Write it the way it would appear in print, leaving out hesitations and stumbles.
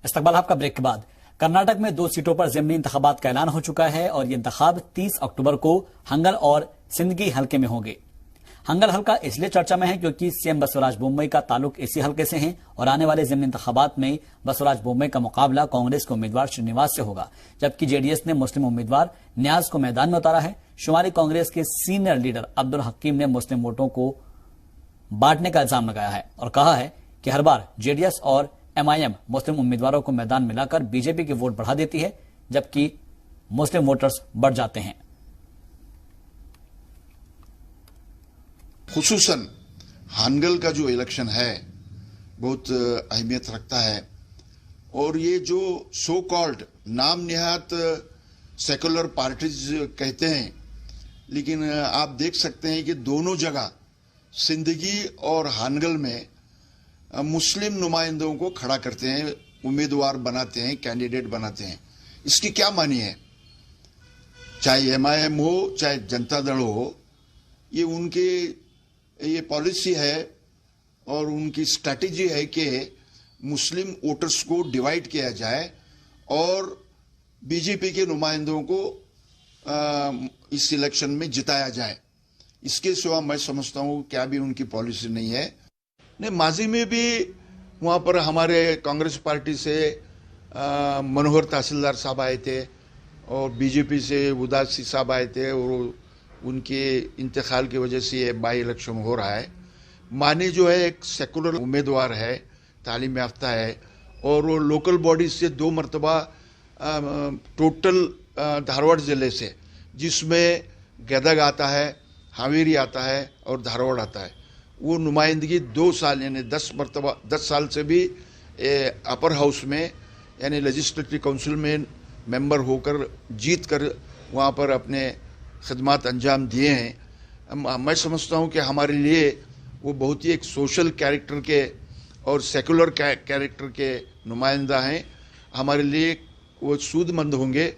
استقبال آپ کا بریک کے بعد کرناٹک میں 2 سیٹوں پر ضمنی انتخابات کا اعلان ہو چکا ہے اور یہ انتخاب 30 اکتوبر کو ہنگل اور سندگی حلقے میں ہوں گے۔ ہنگل حلقہ اس لیے چرچا میں ہے کیونکہ سی ایم بسوراج بومئی کا تعلق اسی حلقے سے ہیں اور آنے والے ضمنی انتخابات میں بسوراج بومئی کا مقابلہ کانگریس کے امیدوار شرینیواس سے ہوگا، جبکہ جے ڈی ایس نے مسلم امیدوار نیاز کو میدان میں اتارا ہے۔ شمالی کانگریس کے سینئر لیڈر عبدالحکیم نے مسلم ووٹوں کو بانٹنے کا الزام لگایا ہے اور کہا ہے کہ ہر بار جے ڈی ایس اور ایم آئی ایم مسلم امیدواروں کو میدان میں لا کر بی جے پی کے ووٹ بڑھا دیتی ہے جبکہ مسلم ووٹرز بڑھ جاتے ہیں۔ خصوصاً ہانگل کا جو الیکشن ہے بہت اہمیت رکھتا ہے، اور یہ جو سو کالڈ نام نہاد سیکولر پارٹیز کہتے ہیں، لیکن آپ دیکھ سکتے ہیں کہ دونوں جگہ سندگی اور ہانگل میں مسلم نمائندوں کو کھڑا کرتے ہیں، امیدوار بناتے ہیں، کینڈیڈیٹ بناتے ہیں۔ اس کی کیا معنی ہے؟ چاہے ایم آئی ایم ہو چاہے جنتا دل ہو، یہ ان کی یہ پالیسی ہے اور ان کی اسٹریٹجی ہے کہ مسلم ووٹرز کو ڈیوائیڈ کیا جائے اور بی جے پی کے نمائندوں کو اس الیکشن میں جتایا جائے۔ اس کے سوا میں سمجھتا ہوں کیا بھی ان کی پالیسی نہیں ہے۔ ماضی میں بھی وہاں پر ہمارے کانگریس پارٹی سے منوہر تحصیلدار صاحب آئے تھے اور بی جے پی سے اداسی صاحب آئے تھے، اور ان کے انتقال کی وجہ سے یہ بائی الیکشن ہو رہا ہے۔ مانی جو ہے ایک سیکولر امیدوار ہے، تعلیم یافتہ ہے، اور وہ لوکل باڈی سے 2 مرتبہ ٹوٹل دھارواڑ ضلع سے، جس میں گدگ آتا ہے، ہاویری آتا ہے اور دھارواڑ آتا ہے، وہ نمائندگی 2 سال یعنی 10 سال سے بھی اپر ہاؤس میں یعنی لیجسلیٹو کونسل میں ممبر ہو کر جیت کر وہاں پر اپنے خدمات انجام دیے ہیں۔ میں سمجھتا ہوں کہ ہمارے لیے وہ بہت ہی ایک سوشل کیریکٹر کے اور سیکولر کیریکٹر کے نمائندہ ہیں، ہمارے لیے وہ سود مند ہوں گے۔